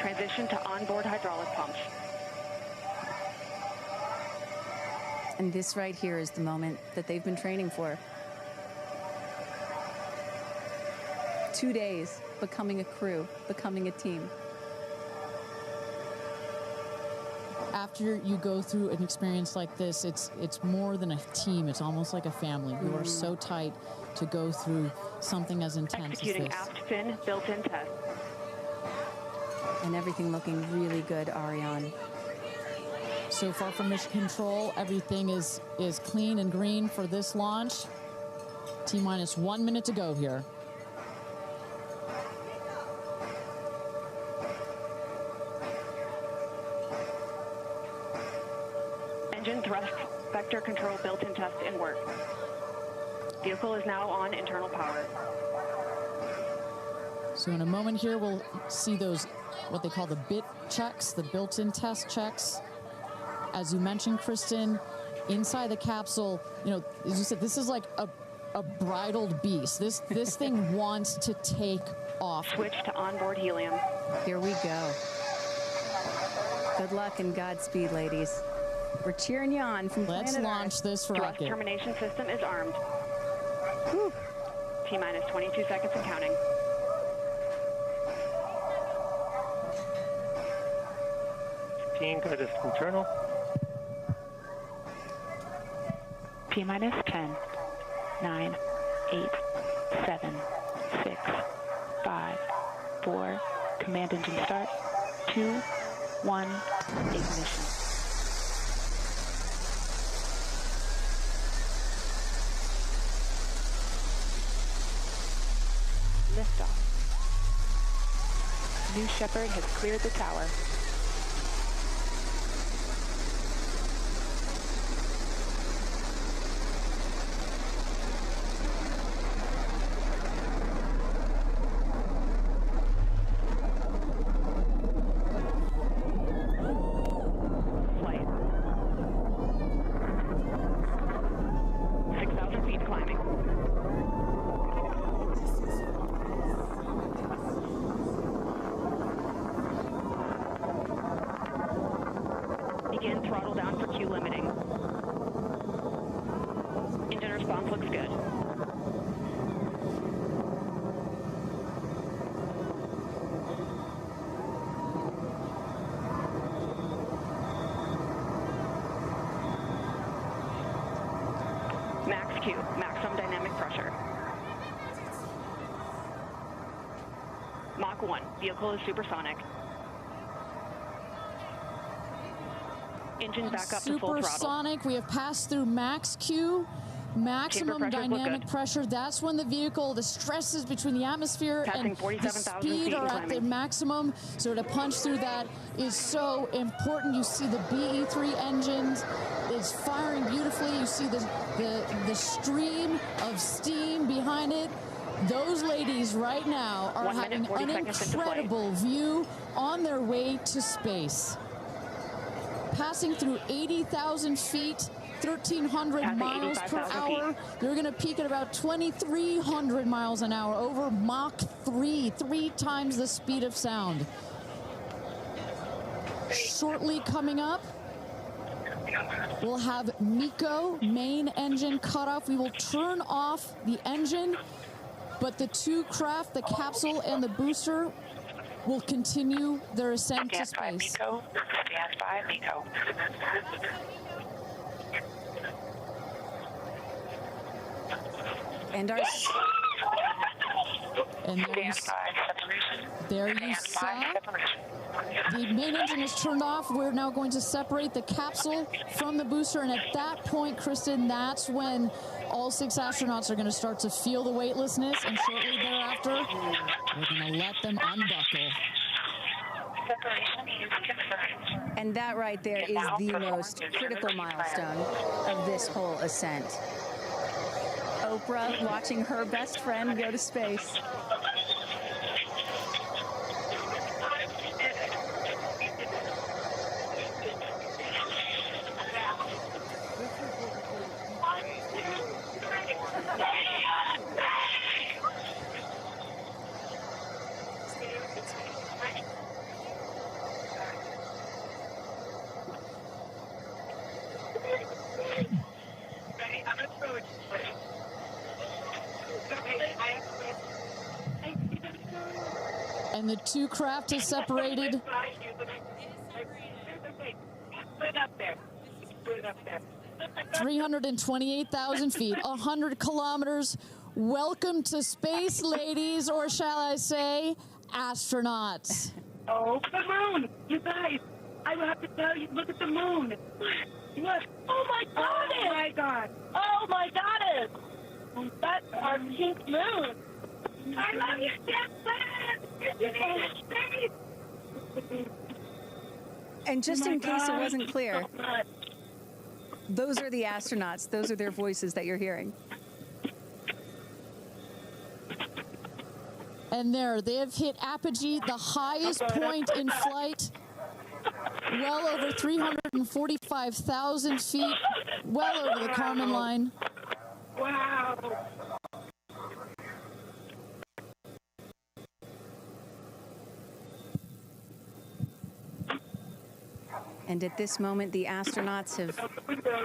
Transition to onboard hydraulic pumps. And this right here is the moment that they've been training for. 2 days, becoming a crew, becoming a team. After you go through an experience like this, it's more than a team. It's almost like a family. You are so tight to go through something as intense Executing as this. aft fin built-in test. And everything looking really good, Ariane. So far from mission control, everything is clean and green for this launch. T-minus 1 minute to go here. Engine thrust vector control built-in test in work. Vehicle is now on internal power. So in a moment here, we'll see those, what they call the bit checks, the built-in test checks. As you mentioned, Kristen, inside the capsule, you know, as you said, this is like a bridled beast. This thing wants to take off. Switch to onboard helium. Here we go. Good luck and Godspeed, ladies. We're cheering you on from Let's planet launch Earth. this Thrust rocket. termination system is armed. Whew. T-minus 22 seconds and counting. Guidance internal. T-minus 10, 9, 8, 7, 6, 5, 4, command engine start, 2, 1, ignition. Liftoff. New Shepard has cleared the tower. Flight. 6,000 feet climbing. Begin throttle down for Q limiting. Engine response looks good. Max Q, maximum dynamic pressure. Mach 1, vehicle is supersonic. Engine back up to full throttle. Supersonic, we have passed through max Q, maximum pressures look dynamic good. pressure. That's when the vehicle, the stresses between the atmosphere Passing and the 47,000 speed feet are and at the climbing. maximum. So to punch through that is so important. You see the BE3 engines is firing beautifully. You see the stream of steam behind it. Those ladies right now are 1 minute, having 40 an seconds into flight. incredible view on their way to space. Passing through 80,000 feet, 1,300 Passing miles per 85,000 hour. They're going to peak at about 2,300 miles an hour over Mach 3, 3 times the speed of sound. Shortly coming up, we'll have MECO, main engine cutoff. We will turn off the engine, but the two craft, the capsule and the booster, will continue their ascent to space. Stand by, MECO. And our And there you saw the main engine is turned off. We're now going to separate the capsule from the booster, and at that point, Kristen, that's when all 6 astronauts are going to start to feel the weightlessness, and shortly thereafter, we're going to let them unbuckle. Separation is confirmed. And that right there is the most critical milestone of this whole ascent. Oprah watching her best friend go to space. And the two craft is separated. 328,000 feet, 100 kilometers. Welcome to space, ladies, or shall I say, astronauts. Oh, the moon! You guys, I will have to tell you, look at the moon. Look. Oh, my God! Oh, my God! Oh, my goddess! That's our pink moon. I love you, Shepard! And just in case it wasn't clear, those are the astronauts. Those are their voices that you're hearing. And there, they have hit apogee, the highest point in flight, well over 345,000 feet, well over the Kármán line. Wow. And at this moment, the astronauts have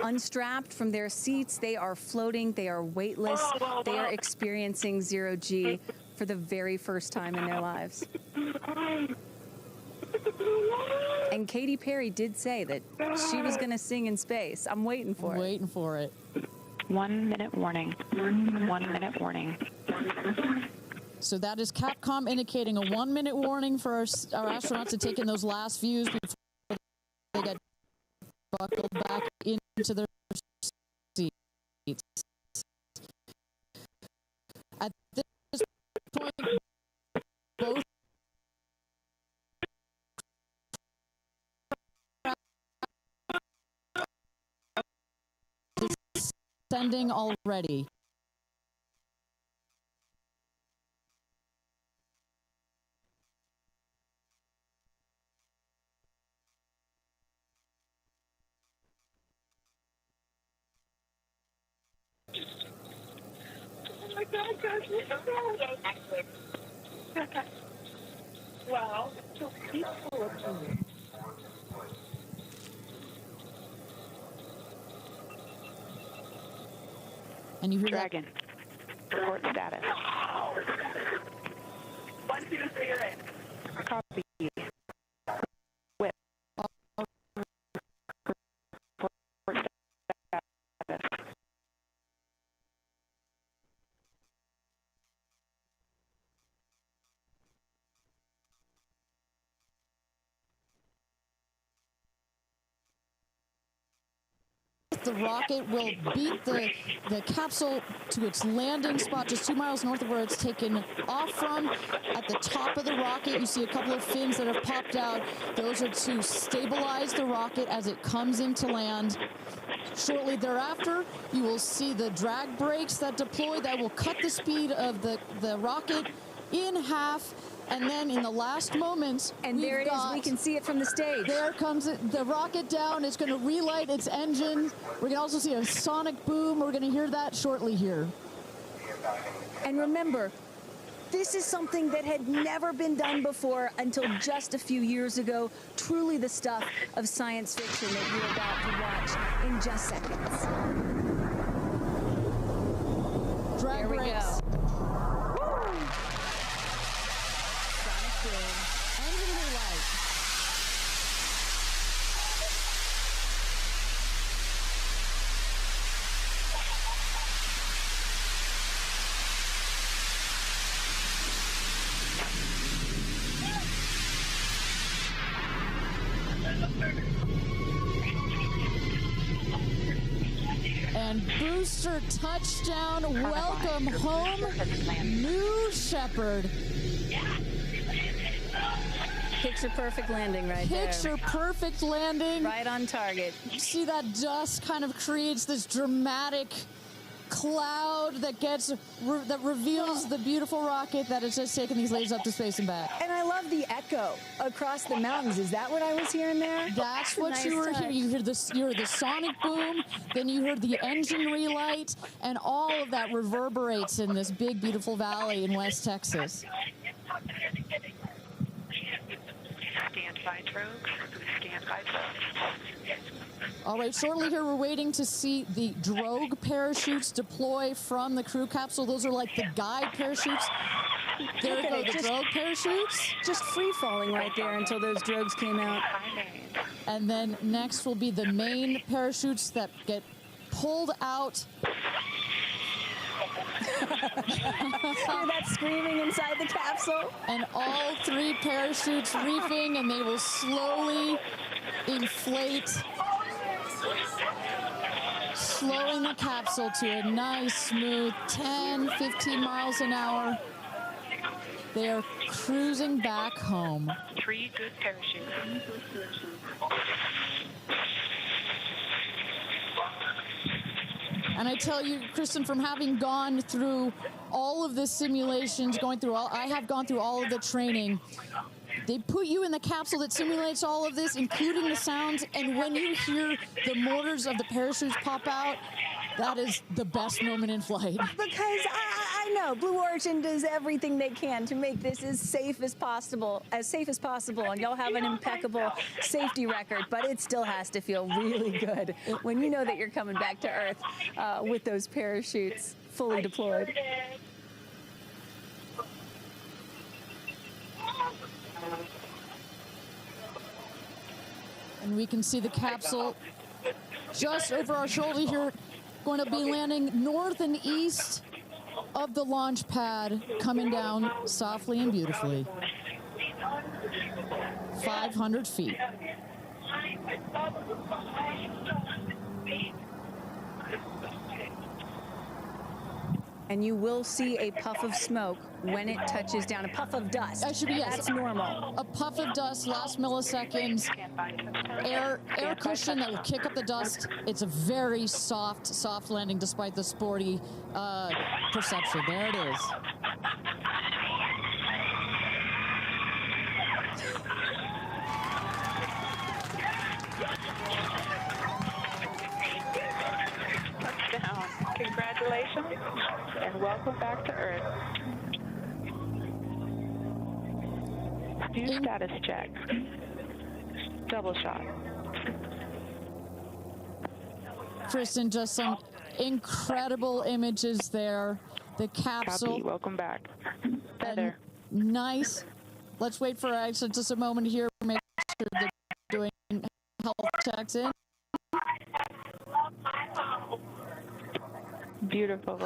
unstrapped from their seats. They are floating. They are weightless. They are experiencing zero-G for the very first time in their lives. And Katy Perry did say that she was going to sing in space. I'm waiting for it. Waiting for it. 1 minute warning. 1 minute warning. So that is Capcom indicating a 1 minute warning for our astronauts to take in those last views before they get buckled back into their seats. At this point, both descending already. Wow, so peaceful of you. And you hear Dragon. Report status. 1, 2, 3, right. Copy. Whip. Report status. the rocket will beat the capsule to its landing spot just 2 miles north of where it's taken off from. At the top of the rocket, you see a couple of fins that have popped out. Those are to stabilize the rocket as it comes into land. Shortly thereafter, you will see the drag brakes that deploy that will cut the speed of the rocket in half. And then in the last moments, and there it is. We can see it from the stage. There comes the rocket down. It's going to relight its engine. We're going to also see a sonic boom. We're going to hear that shortly here. And remember, this is something that had never been done before until just a few years ago. Truly the stuff of science fiction that you're about to watch in just seconds. Drag brakes. Go. Engine relight. And booster touchdown, welcome home, New Shepard. Picture perfect landing right there. Picture perfect landing. Right on target. You see that dust kind of creates this dramatic cloud that that reveals the beautiful rocket that has just taken these ladies up to space and back. And I love the echo across the mountains. Is that what I was hearing there? That's what you were hearing. You heard the sonic boom, then you heard the engine relight, and all of that reverberates in this big, beautiful valley in West Texas. Stand by drogue. Stand by drogue. All right, shortly here, we're waiting to see the drogue parachutes deploy from the crew capsule. Those are like the guide parachutes. There go the drogue parachutes. Just free falling right there until those drogues came out. And then next will be the main parachutes that get pulled out. Hear that screaming inside the capsule? And all 3 parachutes reefing, and they will slowly inflate, slowing the capsule to a nice, smooth 10, 15 miles an hour. They are cruising back home. 3 good parachutes. And I tell you, Kristen, from having gone through all of the simulations, I have gone through all of the training. They put you in the capsule that simulates all of this, including the sounds, and when you hear the motors of the parachutes pop out, that is the best moment in flight. Because I know Blue Origin does everything they can to make this as safe as possible, and y'all have an impeccable safety record, but it still has to feel really good when you know that you're coming back to Earth with those parachutes fully deployed. And we can see the capsule just over our shoulder here, going to be landing north and east of the launch pad, coming down softly and beautifully. 500 feet. And you will see a puff of smoke when it touches down, a puff of dust. That should be, yes. That's normal. A puff of dust, last milliseconds, air cushion that will kick up the dust. It's a very soft landing despite the sporty perception. There it is. Touchdown. Congratulations, and welcome back to Earth. Do status check. Double shot. Kristen, just some incredible images there. The capsule. Copy. Welcome back. Feather. Nice. Let's wait for Aisha just a moment here. Make sure they're doing health checks in. Beautiful.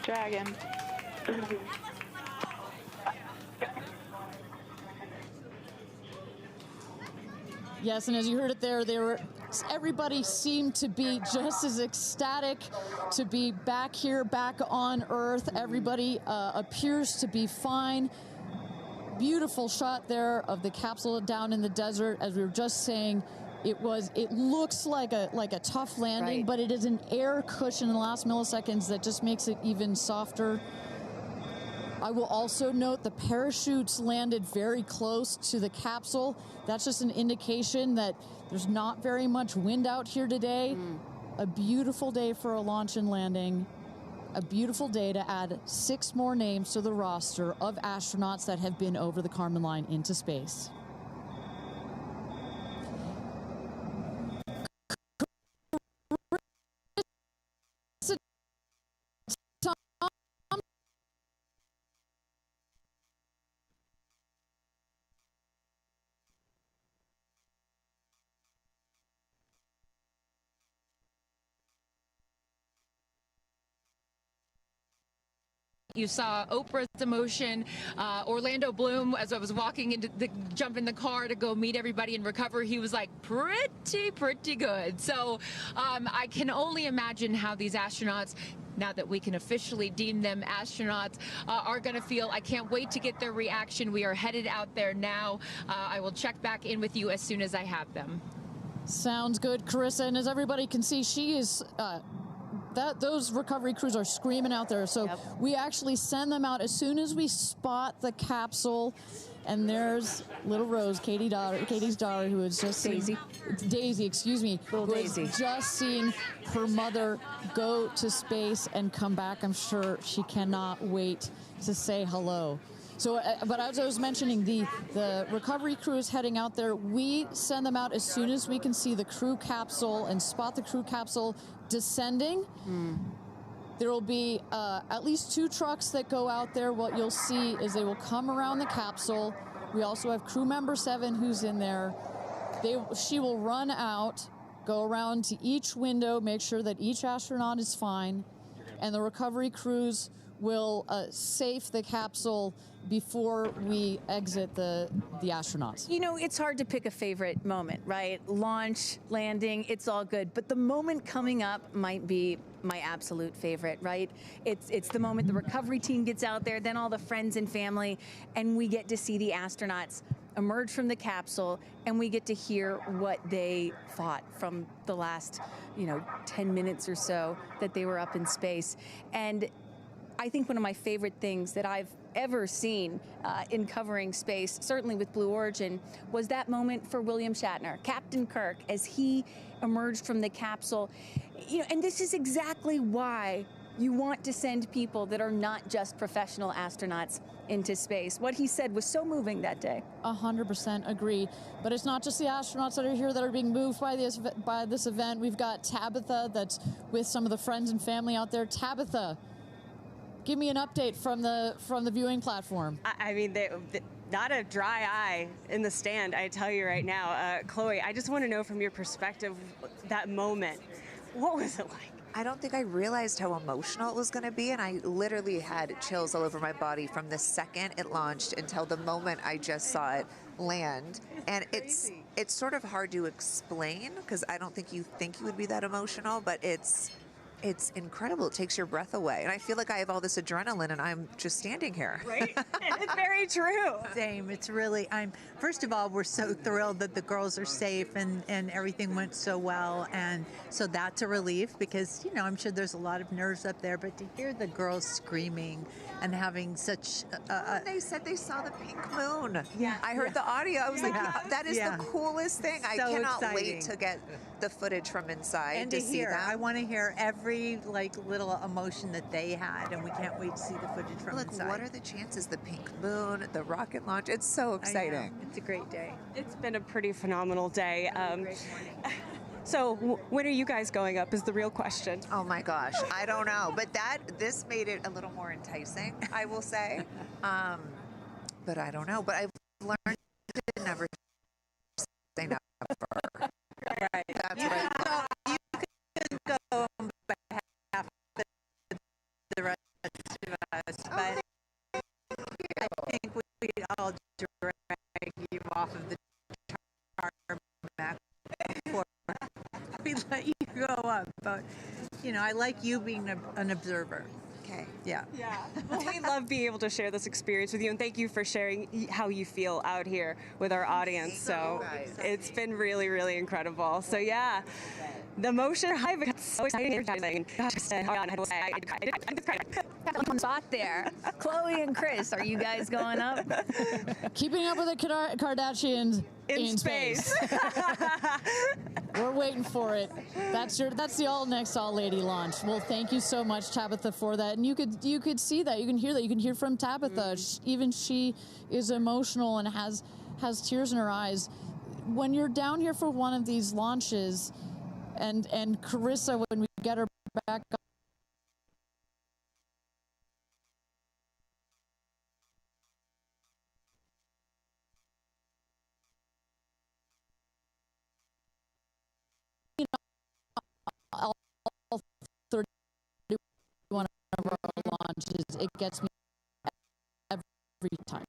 Dragon. Yes, and as you heard it there, everybody seemed to be just as ecstatic to be back here, back on Earth. Everybody appears to be fine. Beautiful shot there of the capsule down in the desert. As we were just saying, it looks like a tough landing, right, but it is an air cushion in the last milliseconds that just makes it even softer. I will also note the parachutes landed very close to the capsule. That's just an indication that there's not very much wind out here today. A beautiful day for a launch and landing. A beautiful day to add 6 more names to the roster of astronauts that have been over the Kármán line into space. You saw Oprah's emotion, Orlando Bloom, as I was walking jump in the car to go meet everybody in recovery, he was like, pretty good. So I can only imagine how these astronauts, now that we can officially deem them astronauts, are going to feel. I can't wait to get their reaction. We are headed out there now. I will check back in with you as soon as I have them. Sounds good, Carissa. And as everybody can see, she is... those recovery crews are screaming out there. So we actually send them out as soon as we spot the capsule. And there's little Rose, Katie's daughter, who is just Daisy, excuse me, who has just seen her mother go to space and come back. I'm sure she cannot wait to say hello. So, but as I was mentioning, the recovery crew is heading out there. We send them out as soon as we can see the crew capsule and spot the crew capsule descending. There will be at least 2 trucks that go out there. What you'll see is they will come around the capsule. We also have crew member 7 who's in there. She will run out, go around to each window, make sure that each astronaut is fine, and the recovery crews will safe the capsule before we exit the astronauts. You know, it's hard to pick a favorite moment, right? Launch, landing, it's all good. But the moment coming up might be my absolute favorite, right? It's the moment the recovery team gets out there, then all the friends and family, and we get to see the astronauts emerge from the capsule, and we get to hear what they thought from the last, 10 minutes or so that they were up in space. And I think one of my favorite things that I've ever seen in covering space, certainly with Blue Origin, was that moment for William Shatner, Captain Kirk, as he emerged from the capsule. And this is exactly why you want to send people that are not just professional astronauts into space. What he said was so moving that day. 100% agree. But it's not just the astronauts that are here that are being moved by this event. We've got Tabitha that's with some of the friends and family out there. Tabitha, give me an update from the viewing platform. I mean, not a dry eye in the stand, I tell you right now. Chloe, I just want to know from your perspective, that moment, what was it like? I don't think I realized how emotional it was going to be, and I literally had chills all over my body from the second it launched until the moment I just saw it land. And it's sort of hard to explain, because I don't think you would be that emotional, but it's incredible. It takes your breath away. And I feel like I have all this adrenaline and I'm just standing here. Right? It's very true. Same. It's really, first of all, we're so thrilled that the girls are safe and everything went so well. And so that's a relief because, I'm sure there's a lot of nerves up there, but to hear the girls screaming and having such they said they saw the pink moon. Yeah. I heard the audio. I was like, that is the coolest thing. I cannot wait to get the footage from inside and to see that. I want to hear every little emotion that they had, and we can't wait to see the footage from inside. What are the chances? The pink moon, the rocket launch. It's so exciting. It's a great day. It's been a pretty phenomenal day. Great morning. So when are you guys going up is the real question. Oh my gosh, I don't know. But this made it a little more enticing, I will say. But I don't know. But I've learned to never say never. Right. That's right. So you can go on behalf of the rest of us, but I think we all drag you off of the tarmac before we let you go up. But, I like you being an observer. Okay. Yeah. Yeah. Well, we love being able to share this experience with you, and thank you for sharing how you feel out here with our audience. So it's been really, really incredible. So yeah, the motion hive is so exciting. On spot there. Chloe and Chris, are you guys going up? Keeping up with the Kardashians in space. We're waiting for it. That's the all lady launch. Well, thank you so much, Tabitha, for that. And you could see that, you can hear that, you can hear from Tabitha. Even she is emotional and has tears in her eyes. When you're down here for one of these launches, and Carissa, when we get her back up, all 31 of our launches, it gets me every time.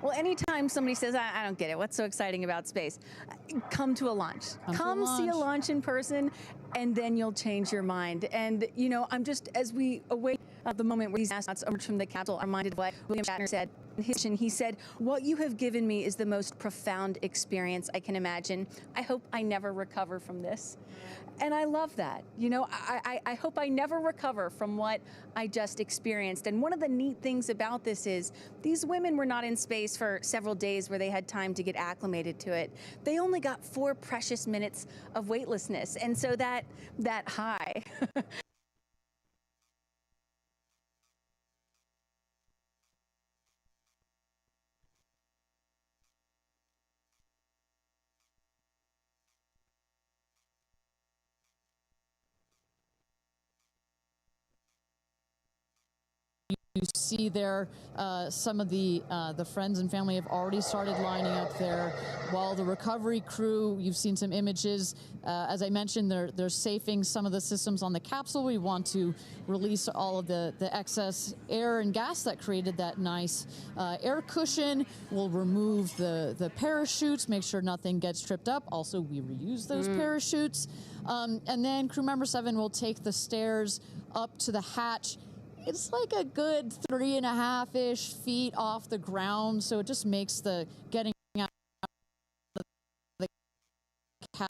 Well, anytime somebody says, I don't get it, what's so exciting about space? Come to a launch. Come see a launch in person, and then you'll change your mind. And, I'm just, as we await the moment where these astronauts emerge from the capsule, I'm reminded of what William Shatner said. He said, "What you have given me is the most profound experience I can imagine. I hope I never recover from this." And I love that. I hope I never recover from what I just experienced. And one of the neat things about this is these women were not in space for several days where they had time to get acclimated to it. They only got 4 precious minutes of weightlessness. And so that high You see there some of the friends and family have already started lining up there, while the recovery crew, you've seen some images. As I mentioned, they're safing some of the systems on the capsule. We want to release all of the excess air and gas that created that nice air cushion. We'll remove the parachutes, make sure nothing gets tripped up. Also, we reuse those parachutes. And then crew member 7 will take the stairs up to the hatch. It's like a good 3.5-ish feet off the ground, so it just makes the getting out of the cabin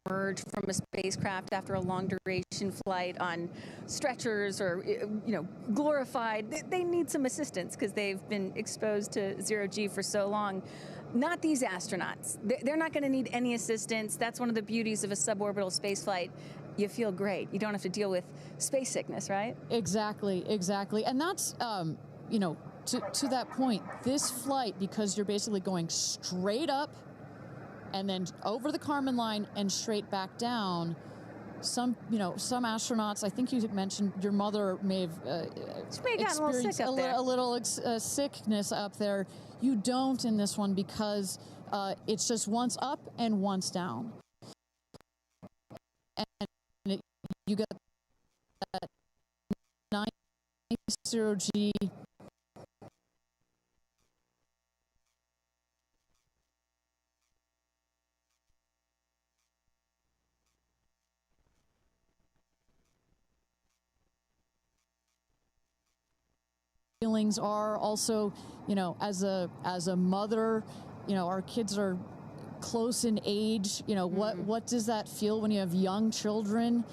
emerge from a spacecraft after a long duration flight on stretchers or, glorified. They need some assistance because they've been exposed to zero-G for so long. Not these astronauts. They're not going to need any assistance. That's one of the beauties of a suborbital spaceflight. You feel great. You don't have to deal with space sickness, right? Exactly. And that's, to that point, this flight, because you're basically going straight up and then over the Kármán line and straight back down. Some astronauts, I think you mentioned your mother may have experienced a little sickness up there. You don't in this one because it's just once up and once down. And you get that nice zero-G feelings are also, as a mother, our kids are close in age. What does that feel when you have young children?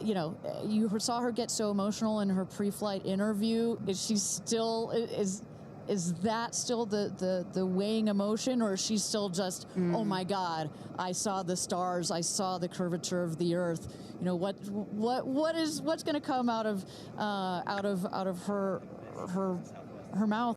You saw her get so emotional in her pre-flight interview. Is she still is that still the weighing emotion, or is she still just, oh my God, I saw the stars, I saw the curvature of the Earth? What's going to come out of her mouth?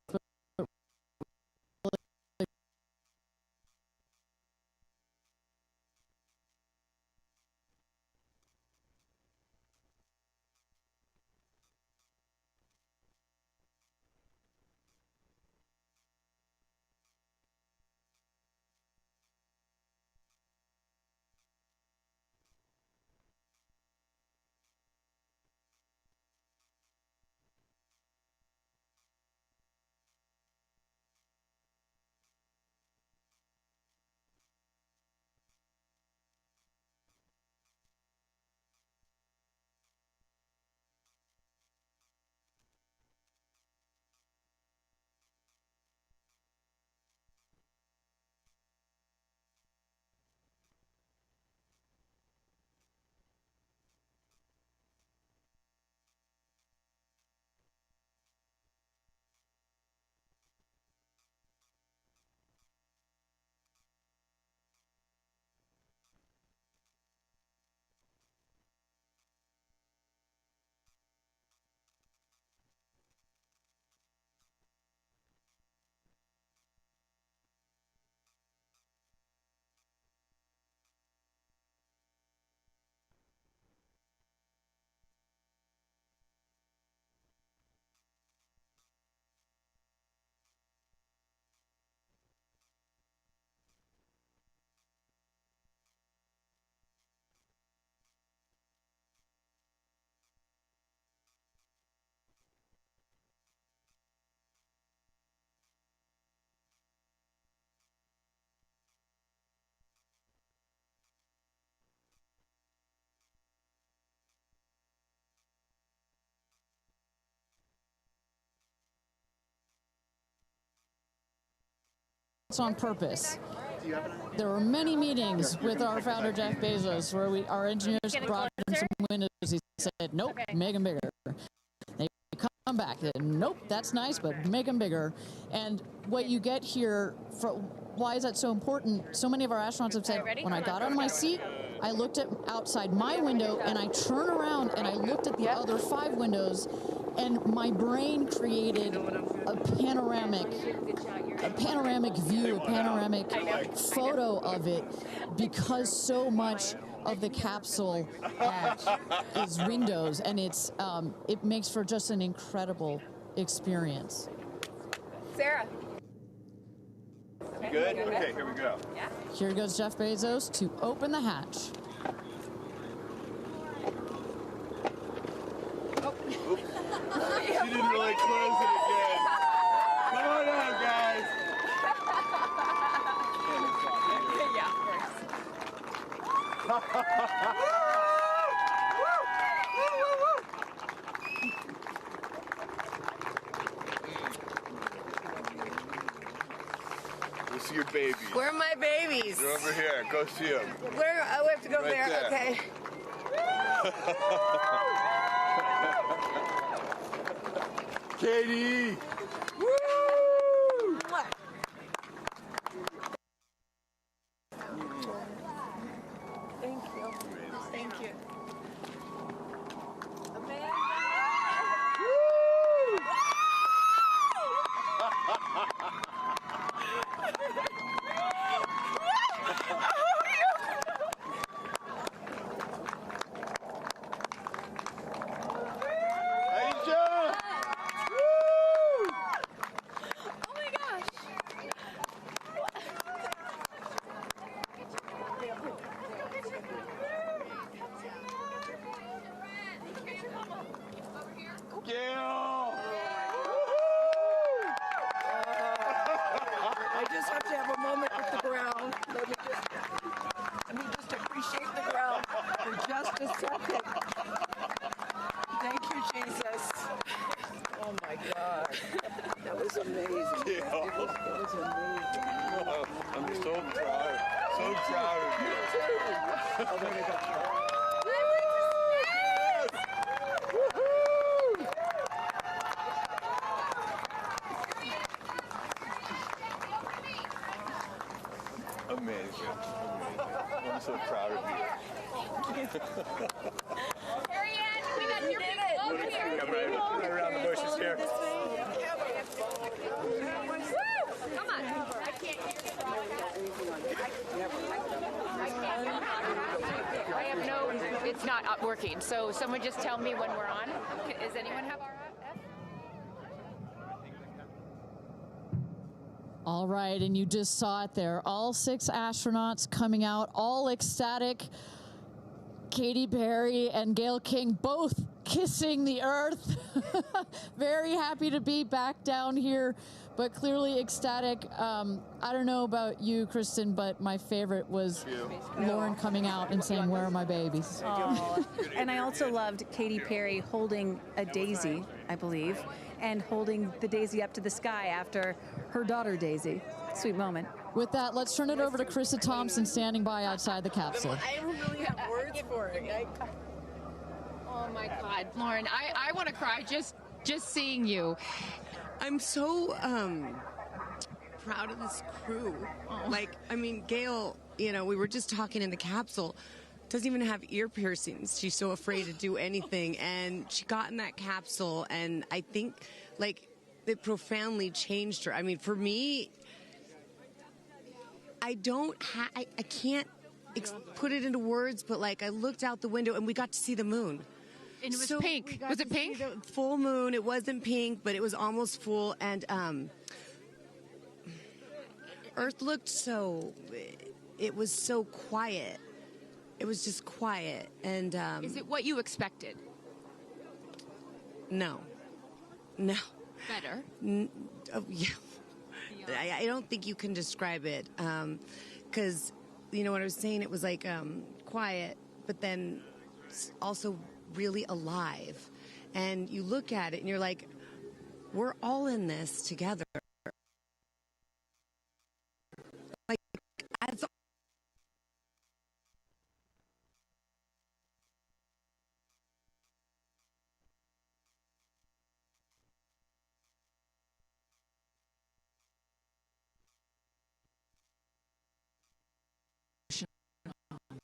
It's on purpose. There were many meetings with our founder, Jeff Bezos, where our engineers brought him some windows. He said, nope, make them bigger. They come back. Nope, that's nice, but make them bigger. And what you get here, why is that so important? So many of our astronauts have said, when I got out of my seat, I looked at outside my window, and I turned around and I looked at the other 5 windows, and my brain created a panoramic view, a panoramic photo of it, because so much of the capsule is windows, and it makes for just an incredible experience. Sarah. Good? Okay, here we go. Yeah. Here goes Jeff Bezos to open the hatch. Oh. She didn't really close it again. Come on out, guys. Yeah, of course. Go see your babies. Where are my babies? They're over here. Go see them. Where? Oh, we have to go Right there. there. Okay. Katie! Woo! Thank you. Thank you. Amanda! Aisha! Oh my gosh! Gayle! I just have to have a moment with the ground. Let me just appreciate the ground for just a second. Thank you, Jesus. Oh my God. That was amazing. Gayle. That was amazing. Oh, I'm so proud. So proud of you. Oh, there we go. Amazing. I'm so proud of you. Kerianne, we got your people over here. Come right around the bushes here. Woo! Come on. I can't hear you. I have no, it's not working. So someone just tell me when we're on. Does anyone have our F? All right, and you just saw it there. All 6 astronauts coming out, all ecstatic. Katy Perry and Gayle King both kissing the earth. Very happy to be back down here, but clearly ecstatic. I don't know about you, Kristen, but my favorite was Lauren coming out and saying, "Where are my babies?" Oh. And I also loved Katy Perry holding a daisy, I believe, and holding the daisy up to the sky after her daughter Daisy. Sweet moment. With that, let's turn it over to Krista Thompson standing by outside the capsule. I don't really have words for it. Oh my God, Lauren, I want to cry just seeing you. I'm so proud of this crew. Like, I mean, Gayle, you know, we were just talking in the capsule, doesn't even have ear piercings. She's so afraid to do anything. And she got in that capsule, and I think, like, it profoundly changed her. I mean, for me, I can't put it into words, but, like, I looked out the window, and we got to see the moon. And it was pink. Was it pink? Full moon. It wasn't pink, but it was almost full. And Earth looked so, it was so quiet. It was just quiet. And is it what you expected? No. Better. Yeah. I don't think you can describe it. Because, you know what I was saying? It was like quiet, but then also really alive. And you look at it and you're like, we're all in this together. Like, as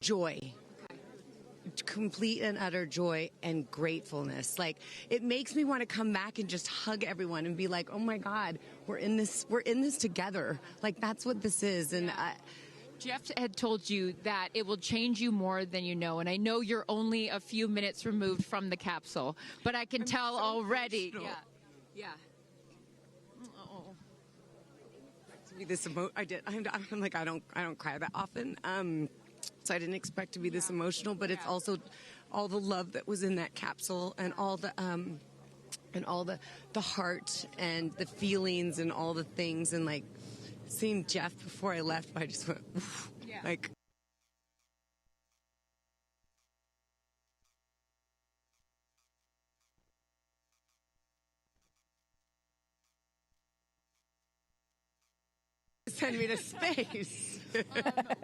joy. complete and utter joy and gratefulness. Like, it makes me want to come back and just hug everyone and be like, oh my God, we're in this together. Like, that's what this is. And Jeff had told you that it will change you more than you know, and I know you're only a few minutes removed from the capsule, but I can tell already. Emotional. Yeah. To be this I did. I'm like, I don't cry that often. So I didn't expect to be this emotional, but it's also all the love that was in that capsule and all the heart and the feelings and all the things, and like seeing Jeff before I left, I just went, oof, like. Send me to space.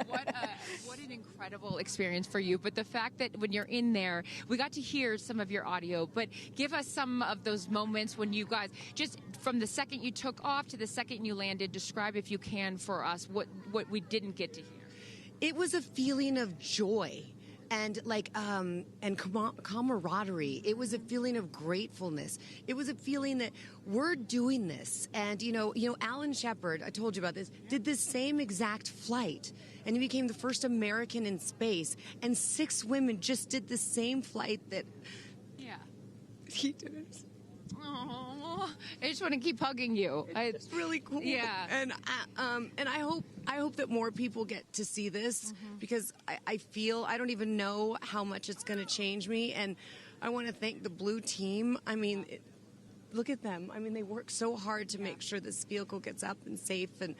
What an incredible experience for you. But the fact that when you're in there, we got to hear some of your audio, but give us some of those moments when you guys, just from the second you took off to the second you landed, describe, if you can, for us what we didn't get to hear. It was a feeling of joy. And camaraderie. It was a feeling of gratefulness. It was a feeling that we're doing this. And you know, Alan Shepard, I told you about this, did this same exact flight, and he became the first American in space. And 6 women just did the same flight that he did. Oh, I just want to keep hugging you. It's really cool. Yeah. And I hope that more people get to see this, because I feel, I don't even know how much it's going to change me. And I want to thank the Blue team. I mean, look at them. I mean, they work so hard to make sure this vehicle gets up and safe. And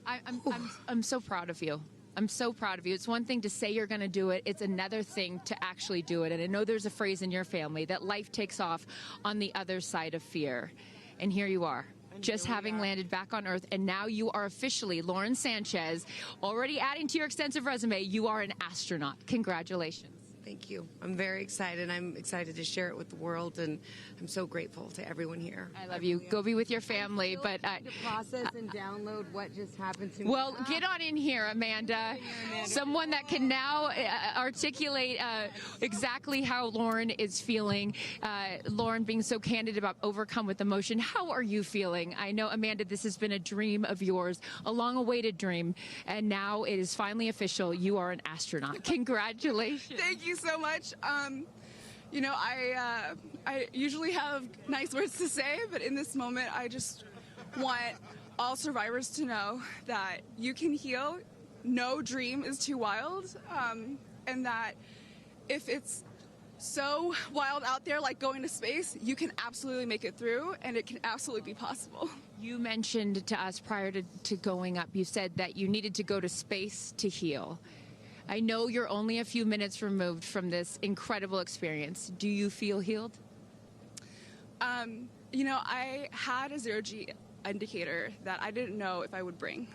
I'm so proud of you. I'm so proud of you. It's one thing to say you're going to do it. It's another thing to actually do it. And I know there's a phrase in your family that life takes off on the other side of fear. And here you are, just having landed back on Earth. And now you are officially, Lauren Sánchez, already adding to your extensive resume, you are an astronaut. Congratulations. Thank you. I'm very excited. I'm excited to share it with the world, and I'm so grateful to everyone here. I love you. Go be with your family. But to process and download what just happened to me. Well, get on in here, Amanda. Someone that can now articulate exactly how Lauren is feeling. Lauren being so candid about overcome with emotion. How are you feeling? I know, Amanda, this has been a dream of yours, a long-awaited dream, and now it is finally official. You are an astronaut. Congratulations. Thank you so much. You know, I usually have nice words to say, but in this moment, I just want all survivors to know that you can heal. No dream is too wild, and that if it's so wild out there, like going to space, you can absolutely make it through, and it can absolutely be possible. You mentioned to us prior to going up, you said that you needed to go to space to heal. I know you're only a few minutes removed from this incredible experience. Do you feel healed? You know, I had a zero-G indicator that I didn't know if I would bring,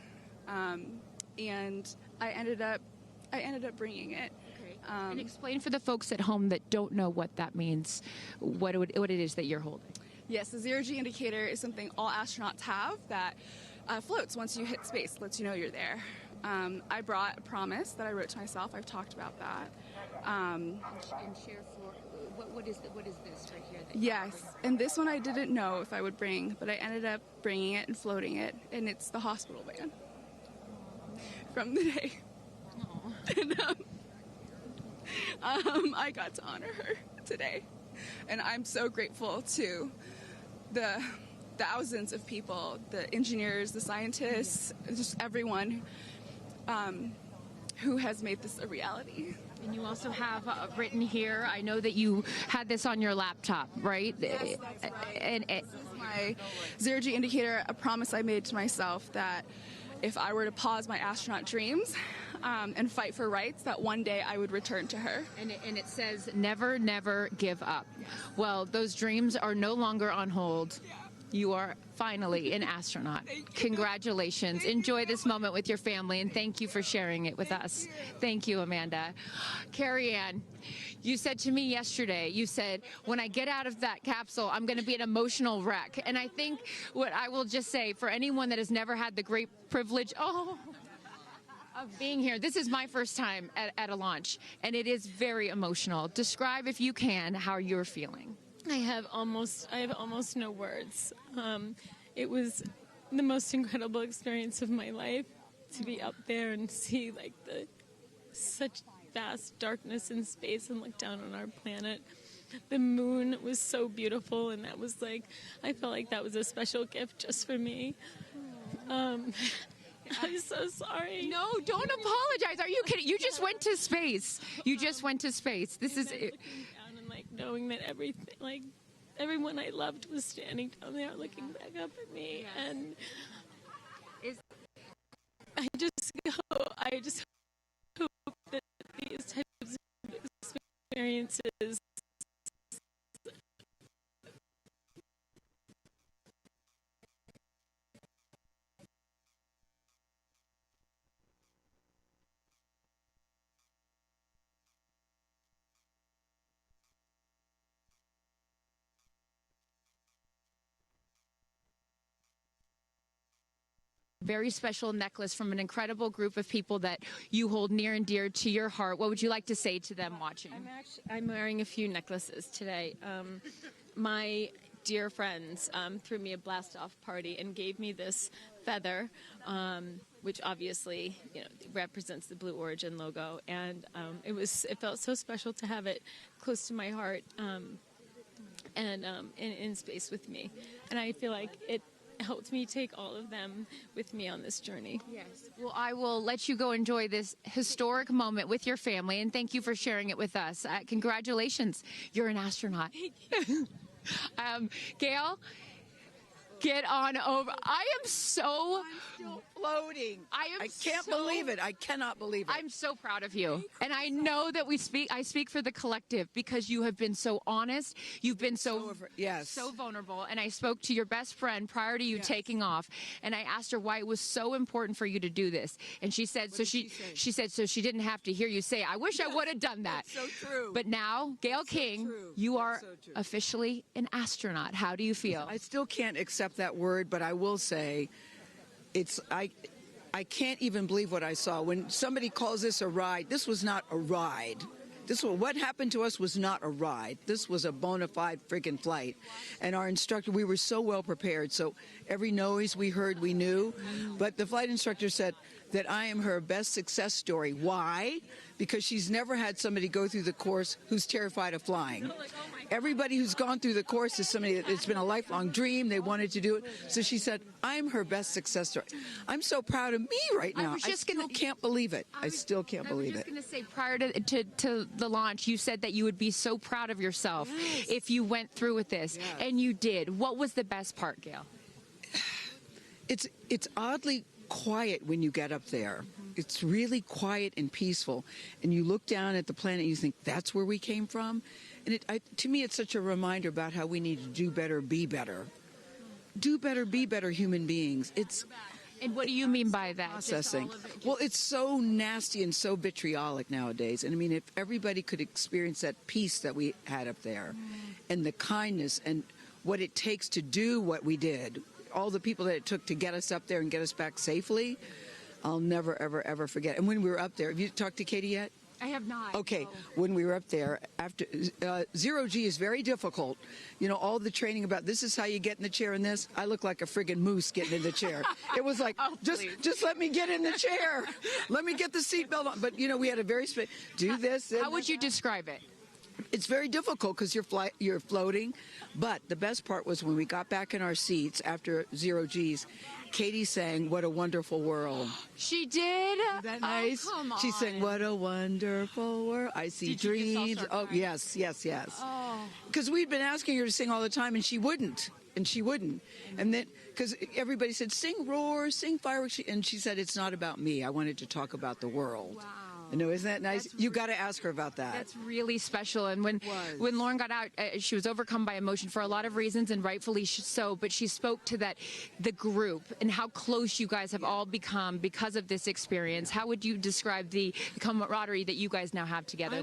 and I ended up bringing it. Okay. And explain for the folks at home that don't know what that means, what it is that you're holding. Yes, the zero-G indicator is something all astronauts have that floats once you hit space, lets you know you're there. I brought a promise that I wrote to myself. I've talked about that. And share for what is this right here? Yes, and this one I didn't know if I would bring, but I ended up bringing it and floating it, and it's the hospital van from the day. And I got to honor her today, and I'm so grateful to the thousands of people, the engineers, the scientists, just everyone who has made this a reality. And you also have written here, I know that you had this on your laptop, right? Yes, that's right. This is my zero-G indicator, a promise I made to myself that if I were to pause my astronaut dreams and fight for rights, that one day I would return to her. And it says, never, never give up. Yes. Well, those dreams are no longer on hold. Yeah. You are finally an astronaut. Congratulations. Enjoy this moment with your family, and thank you for sharing it with us. Thank you, Amanda. Kerianne, you said to me yesterday, you said, when I get out of that capsule, I'm going to be an emotional wreck. And I think what I will just say, for anyone that has never had the great privilege, of being here. This is my first time at a launch, and it is very emotional. Describe, if you can, how you're feeling. I have almost no words. It was the most incredible experience of my life to be up there and see like such vast darkness in space and look down on our planet. The moon was so beautiful, and that was like, I felt like that was a special gift just for me. I'm so sorry. No, don't apologize. Are you kidding? You just went to space. You just went to space. This is it. Down and like knowing that everything, like everyone I loved was standing down there looking back up at me, and I just hope that these types of experiences very special necklace from an incredible group of people that you hold near and dear to your heart. What would you like to say to them watching? I'm wearing a few necklaces today. My dear friends threw me a blast-off party and gave me this feather, which obviously represents the Blue Origin logo, and it felt so special to have it close to my heart and in space with me, and I feel like it helped me take all of them with me on this journey. Yes. Well, I will let you go enjoy this historic moment with your family, and thank you for sharing it with us. Congratulations. You're an astronaut. Gayle, get on over. I'm still floating. I can't believe it. I cannot believe it. I'm so proud of you. And I know that I speak for the collective, because you have been so honest. You've been so vulnerable. And I spoke to your best friend prior to you taking off, and I asked her why it was so important for you to do this. And she said, she said, so she didn't have to hear you say, I wish I would have done that. That's so true. But now, Gayle King, you are officially an astronaut. How do you feel? I still can't accept that word, but I will say, I can't even believe what I saw. When somebody calls this a ride, this was not a ride. What happened to us was not a ride. This was a bona fide friggin' flight. And our instructor, we were so well prepared. So every noise we heard, we knew. But the flight instructor said that I am her best success story. Why? Because she's never had somebody go through the course who's terrified of flying. Everybody who's gone through the course is somebody that it's been a lifelong dream. They wanted to do it. So she said, I'm her best success story. I'm so proud of me right now. I still can't believe it. I still can't believe it. I was just going to say, prior to the launch, you said that you would be so proud of yourself if you went through with this. And you did. What was the best part, Gayle? It's oddly quiet when you get up there. It's really quiet and peaceful. And you look down at the planet and you think, that's where we came from? And to me, it's such a reminder about how we need to do better, be better. Do better, be better human beings. And what do you mean by that? Processing. Well, it's so nasty and so vitriolic nowadays. And I mean, if everybody could experience that peace that we had up there, and the kindness and what it takes to do what we did, all the people that it took to get us up there and get us back safely, I'll never, ever, ever forget. And when we were up there, have you talked to Katy yet? I have not. Okay, no. When we were up there, after zero-G is very difficult. You know, all the training about this is how you get in the chair and this. I look like a friggin' moose getting in the chair. It was like, just let me get in the chair. Let me get the seatbelt on. But, you know, we had a very do this. How would you describe it? It's very difficult because you're floating. But the best part was when we got back in our seats after zero-G's, Katy sang "What a Wonderful World." She did? Isn't that nice? Oh, come on. She sang "What a Wonderful World." I see dreams. Oh, yes. Oh. Because we'd been asking her to sing all the time, and she wouldn't. And then, because everybody said, sing Roar, sing Fireworks. And she said, it's not about me. I wanted to talk about the world. Wow. I know, isn't that nice? You got to ask her about that. That's really special. And when Lauren got out, she was overcome by emotion for a lot of reasons, and rightfully so. But she spoke to the group and how close you guys have all become because of this experience. How would you describe the camaraderie that you guys now have together?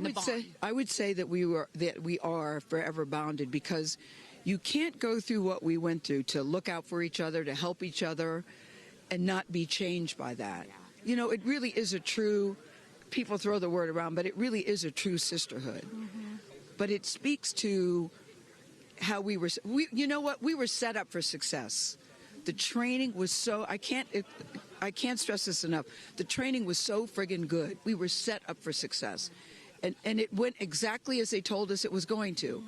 I would say that we are forever bonded, because you can't go through what we went through to look out for each other, to help each other, and not be changed by that. you know, it really is a true, people throw the word around, but it really is a true sisterhood. But it speaks to how we you know what, we were set up for success. The training was so, I can't stress this enough. The training was so friggin' good. We were set up for success. And it went exactly as they told us it was going to.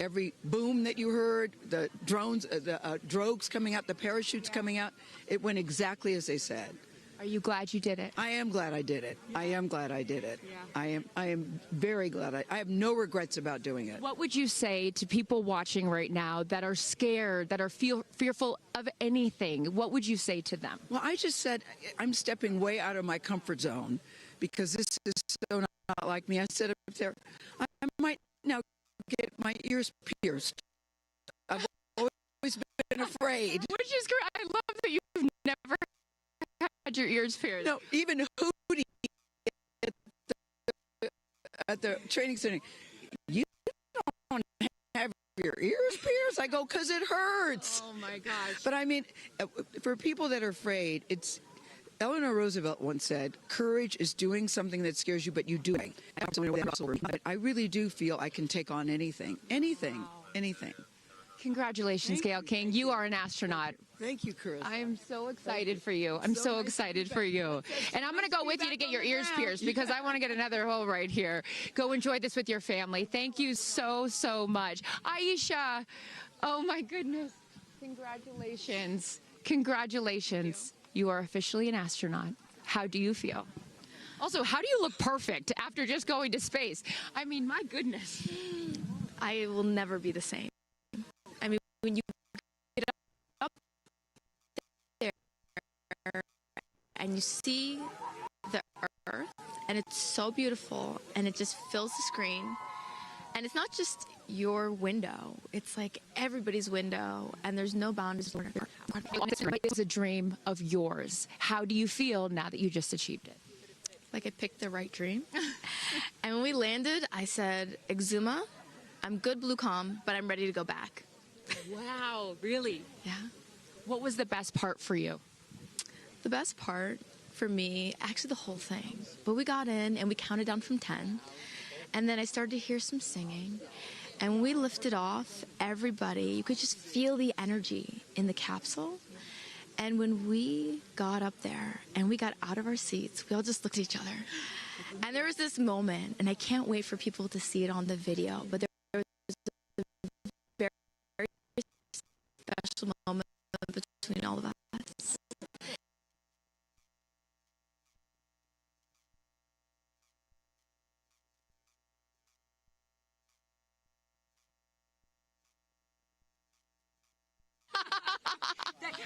Every boom that you heard, the drones, the drogues coming out, the parachutes coming out, it went exactly as they said. Are you glad you did it? I am glad I did it. I am glad I did it. Yeah. I am very glad. I have no regrets about doing it. What would you say to people watching right now that are scared, that are fearful of anything? What would you say to them? Well, I just said I'm stepping way out of my comfort zone because this is so not like me. I said up there, I might now get my ears pierced. I've always been afraid. Which is great. I love that you've never had your ears pierced. No, even Hootie at the training center, you don't have your ears pierced? I go, because it hurts. Oh, my gosh. But I mean, for people that are afraid, it's, Eleanor Roosevelt once said, courage is doing something that scares you, but you do it. But I really do feel I can take on anything. Anything. Anything. Congratulations, Gayle King. You are an astronaut. Thank you, Chris. I am so excited for you. I'm so excited for you. And I'm going to go with you to get your ears pierced because I want to get another hole right here. Go enjoy this with your family. Thank you so, so much. Aisha, oh my goodness. Congratulations. Congratulations. You are officially an astronaut. How do you feel? Also, how do you look perfect after just going to space? I mean, my goodness. I will never be the same. I mean, when you get up there and you see the Earth, and it's so beautiful, and it just fills the screen, and it's not just your window, it's like everybody's window, and there's no boundaries. It's a dream of yours. How do you feel now that you just achieved it? Like I picked the right dream. And when we landed, I said, Exuma, I'm good blue comm, but I'm ready to go back. Wow, really? Yeah. What was the best part for you? The best part for me, actually the whole thing. But we got in and we counted down from 10. And then I started to hear some singing. And when we lifted off, everybody, you could just feel the energy in the capsule. And when we got up there and we got out of our seats, we all just looked at each other. And there was this moment, and I can't wait for people to see it on the video, but there was a very special moment between all of us.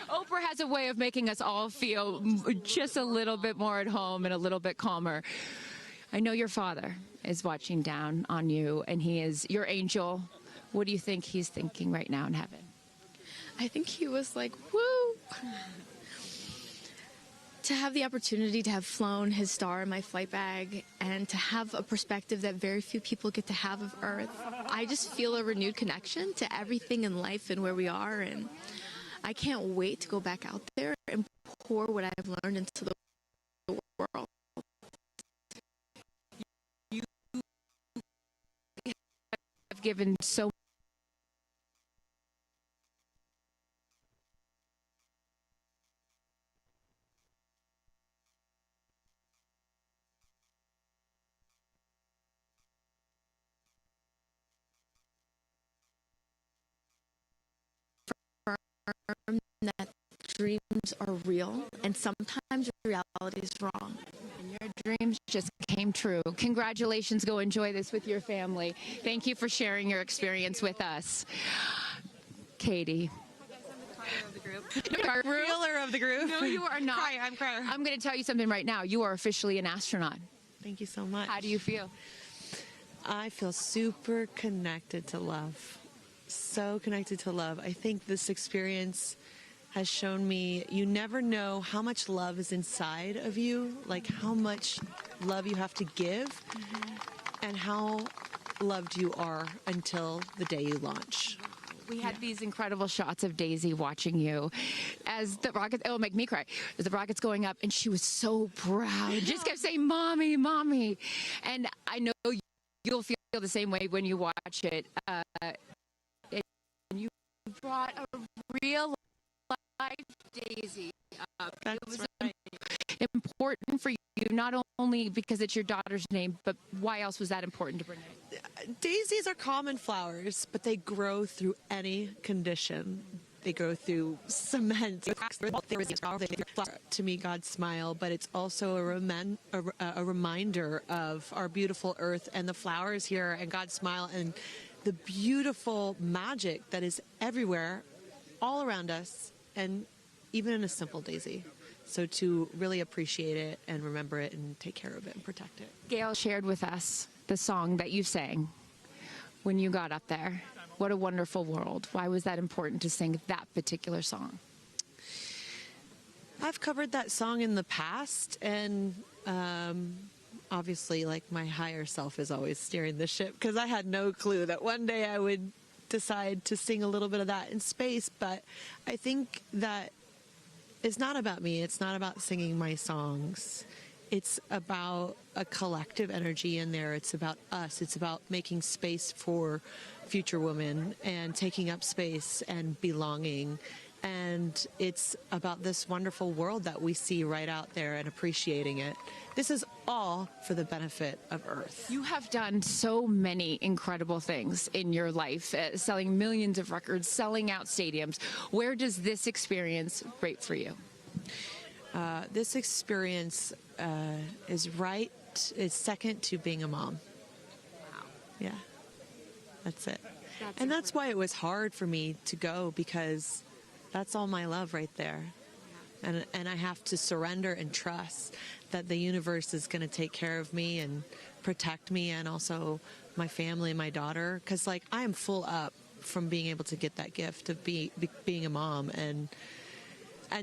Oprah has a way of making us all feel just a little bit more at home and a little bit calmer. I know your father is watching down on you, and he is your angel. What do you think he's thinking right now in heaven? I think he was like, woo! To have the opportunity to have flown his star in my flight bag and to have a perspective that very few people get to have of Earth, I just feel a renewed connection to everything in life and where we are, and I can't wait to go back out there and pour what I've learned into the world. You have given so that dreams are real and sometimes reality is wrong. And your dreams just came true. Congratulations. Go enjoy this with your family. Thank you for sharing your experience with us. Katie. Ruler of the group. No, you are not. I'm crying. I'm going to tell you something right now. You are officially an astronaut. Thank you so much. How do you feel? I feel super connected to love. So connected to love. I think this experience has shown me you never know how much love is inside of you, like how much love you have to give, and how loved you are until the day you launch. We had these incredible shots of Daisy watching you as the rocket, it'll make me cry, as the rocket's going up, and she was so proud. Just kept saying, "Mommy, Mommy." And I know you'll feel the same way when you watch it. And you brought a real life Daisy up. It was important for you, not only because it's your daughter's name, but why else was that important to bring it? Daisies are common flowers, but they grow through any condition. They grow through cement. To me, God's smile, but it's also a reminder of our beautiful earth and the flowers here and God's smile and the beautiful magic that is everywhere, all around us, and even in a simple daisy. So to really appreciate it and remember it and take care of it and protect it. Gayle shared with us the song that you sang when you got up there. What a wonderful world. Why was that important to sing that particular song? I've covered that song in the past, and obviously, like, my higher self is always steering the ship, because I had no clue that one day I would decide to sing a little bit of that in space. But I think that it's not about me. It's not about singing my songs. It's about a collective energy in there. It's about us. It's about making space for future women and taking up space and belonging. And it's about this wonderful world that we see right out there and appreciating it. This is all for the benefit of Earth. You have done so many incredible things in your life, selling millions of records, selling out stadiums. Where does this experience rate for you? This experience is second to being a mom. Wow. Yeah, that's it. That's why it was hard for me to go, because that's all my love right there. And I have to surrender and trust that the universe is going to take care of me and protect me, and also my family and my daughter. Because, like, I am full up from being able to get that gift of being a mom. And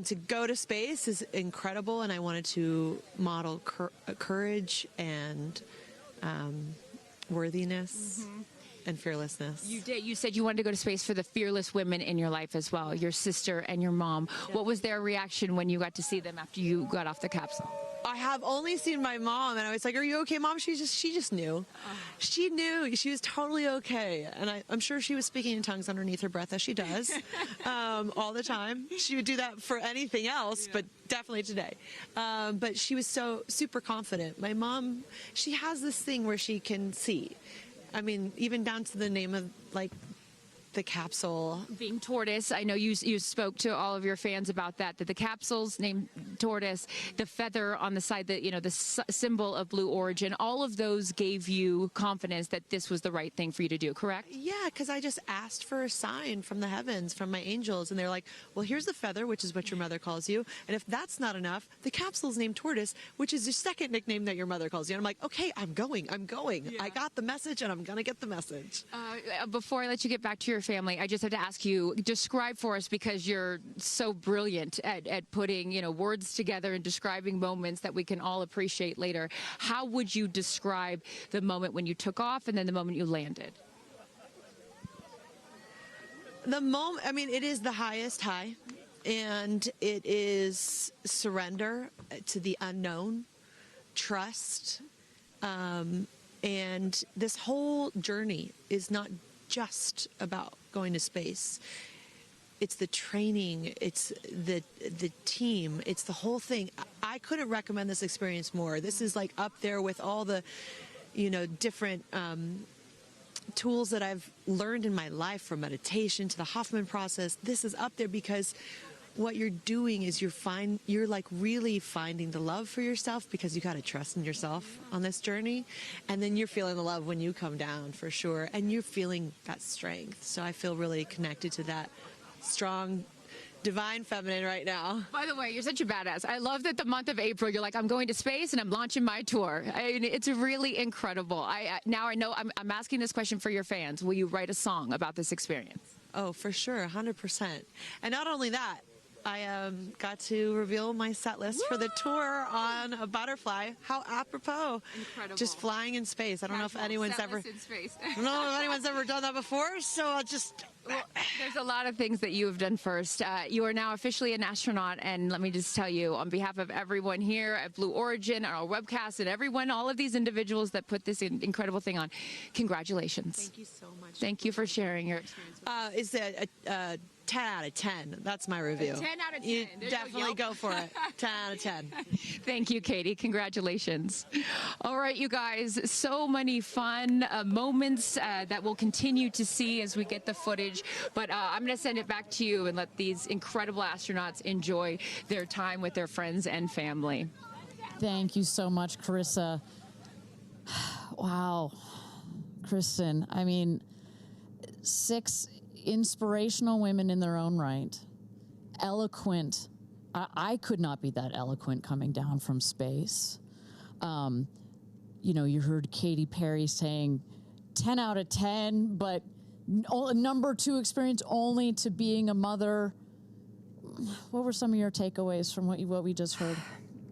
to go to space is incredible, and I wanted to model courage and worthiness. Mm-hmm. And fearlessness. You did. You said you wanted to go to space for the fearless women in your life as well, your sister and your mom. Yeah. What was their reaction when you got to see them after you got off the capsule? I have only seen my mom, and I was like, "Are you okay, Mom?" She just knew. She knew. She was totally okay, and I'm sure she was speaking in tongues underneath her breath, as she does all the time. She would do that for anything else, but definitely today. But she was so super confident. My mom, she has this thing where she can see. I mean, even down to the name of, like, the capsule being tortoise. I know you spoke to all of your fans about that the capsule's named tortoise, the feather on the side, that, you know, the symbol of Blue Origin, all of those gave you confidence that this was the right thing for you to do, correct? Yeah, because I just asked for a sign from the heavens, from my angels, and they're like, "Well, here's the feather, which is what your mother calls you, and if that's not enough, the capsule's named Tortoise, which is your second nickname that your mother calls you." And I'm like, "Okay, I'm going. Yeah. I got the message, and I'm gonna get the message." Before I let you get back to your family, I just have to ask you, describe for us, because you're so brilliant at putting, you know, words together and describing moments that we can all appreciate later. How would you describe the moment when you took off and then the moment you landed? The moment, I mean, it is the highest high, and it is surrender to the unknown, trust, and this whole journey is not just about going to space. It's the training, it's the team, it's the whole thing. I couldn't recommend this experience more. This is, like, up there with all the, you know, different tools that I've learned in my life, from meditation to the Hoffman process. This is up there because what you're doing is you're like really finding the love for yourself, because you got to trust in yourself on this journey, and then you're feeling the love when you come down, for sure, and you're feeling that strength. So I feel really connected to that strong divine feminine right now. By the way, you're such a badass. I love that the month of April, you're like, I'm going to space and I'm launching my tour. I mean, it's really incredible. Now I know I'm asking this question for your fans. Will you write a song about this experience? Oh, for sure, 100%. And not only that, I got to reveal my set list for the tour on a butterfly. How apropos. Incredible. Just flying in space. I don't know if anyone's ever in space. I don't know if anyone's ever done that before, so I'll just Well, there's a lot of things that you have done first. You are now officially an astronaut, and let me just tell you, on behalf of everyone here at Blue Origin, our webcast, and everyone, all of these individuals that put this incredible thing on, congratulations. Thank you so much. Thank you for sharing your experience with us. Is it a 10 out of 10? That's my review. 10 out of 10. You definitely go for it. 10 out of 10. Thank you, Katy. Congratulations. All right, you guys, so many fun moments that we'll continue to see as we get the footage. But I'm going to send it back to you and let these incredible astronauts enjoy their time with their friends and family. Thank you so much, Carissa. Wow. Kristen, I mean, 6 inspirational women in their own right. Eloquent. I could not be that eloquent coming down from space. You know, you heard Katy Perry saying 10 out of 10, but number 2 experience only to being a mother. What were some of your takeaways from what we just heard?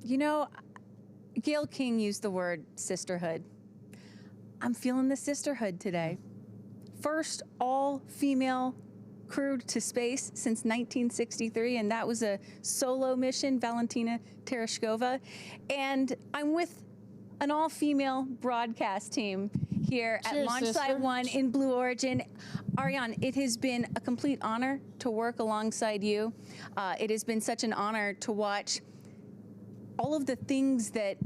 You know, Gayle King used the word sisterhood. I'm feeling the sisterhood today. First all-female crew to space since 1963, and that was a solo mission, Valentina Tereshkova. And I'm with an all-female broadcast team here at Launch Site 1 in Blue Origin. Ariane, it has been a complete honor to work alongside you. It has been such an honor to watch all of the things that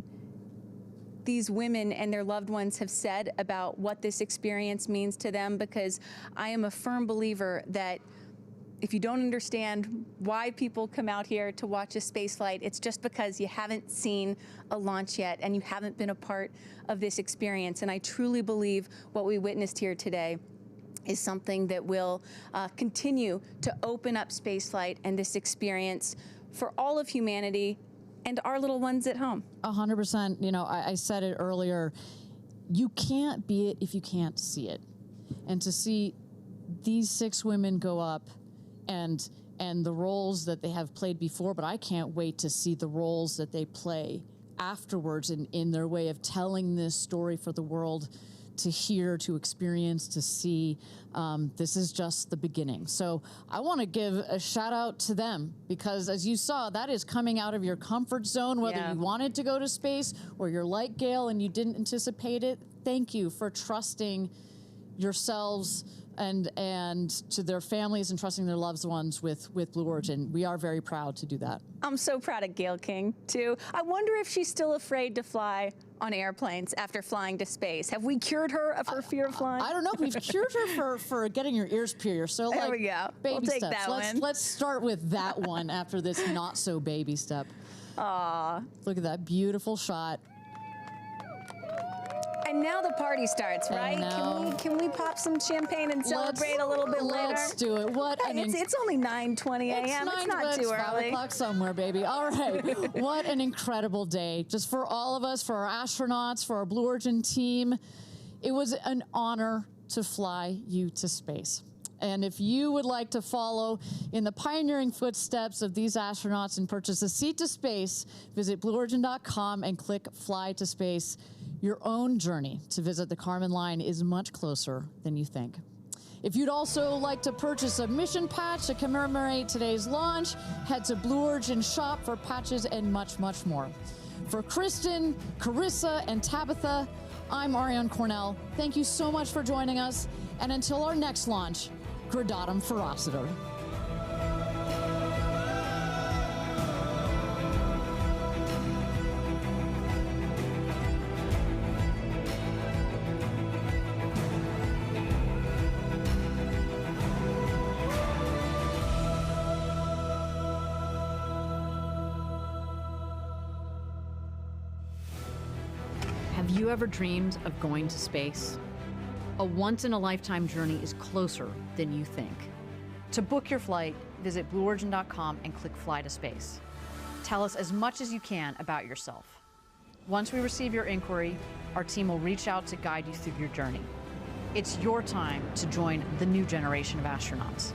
these women and their loved ones have said about what this experience means to them, because I am a firm believer that if you don't understand why people come out here to watch a space flight, it's just because you haven't seen a launch yet and you haven't been a part of this experience. And I truly believe what we witnessed here today is something that will continue to open up spaceflight and this experience for all of humanity and our little ones at home. 100%. You know, I said it earlier, you can't be it if you can't see it. And to see these 6 women go up and the roles that they have played before, but I can't wait to see the roles that they play afterwards in their way of telling this story for the world to hear, to experience, to see. This is just the beginning. So I want to give a shout out to them, because as you saw, that is coming out of your comfort zone, whether you wanted to go to space or you're like Gayle and you didn't anticipate it. Thank you for trusting yourselves and to their families and trusting their loved ones with Blue Origin. We are very proud to do that. I'm so proud of Gayle King, too. I wonder if she's still afraid to fly on airplanes after flying to space. Have we cured her of her fear of flying? I don't know. We've cured her for getting your ears pierced. So there we go. Baby we'll take steps. that one. Let's start with that one after this not so baby step. Aw. Look at that beautiful shot. And now the party starts, right? Can we pop some champagne and celebrate a little bit later? Let's do it. It's only 9:20 a.m. It's not too early. 5 o'clock somewhere, baby. All right. What an incredible day. Just for all of us, for our astronauts, for our Blue Origin team. It was an honor to fly you to space. And if you would like to follow in the pioneering footsteps of these astronauts and purchase a seat to space, visit blueorigin.com and click Fly to Space. Your own journey to visit the Kármán line is much closer than you think. If you'd also like to purchase a mission patch to commemorate today's launch, head to Blue Origin shop for patches and much, much more. For Kristen, Carissa, and Tabitha, I'm Ariane Cornell. Thank you so much for joining us. And until our next launch, Gradatum Ferocitor. Have you ever dreamed of going to space? A once-in-a-lifetime journey is closer than you think. To book your flight, visit blueorigin.com and click Fly to Space. Tell us as much as you can about yourself. Once we receive your inquiry, our team will reach out to guide you through your journey. It's your time to join the new generation of astronauts.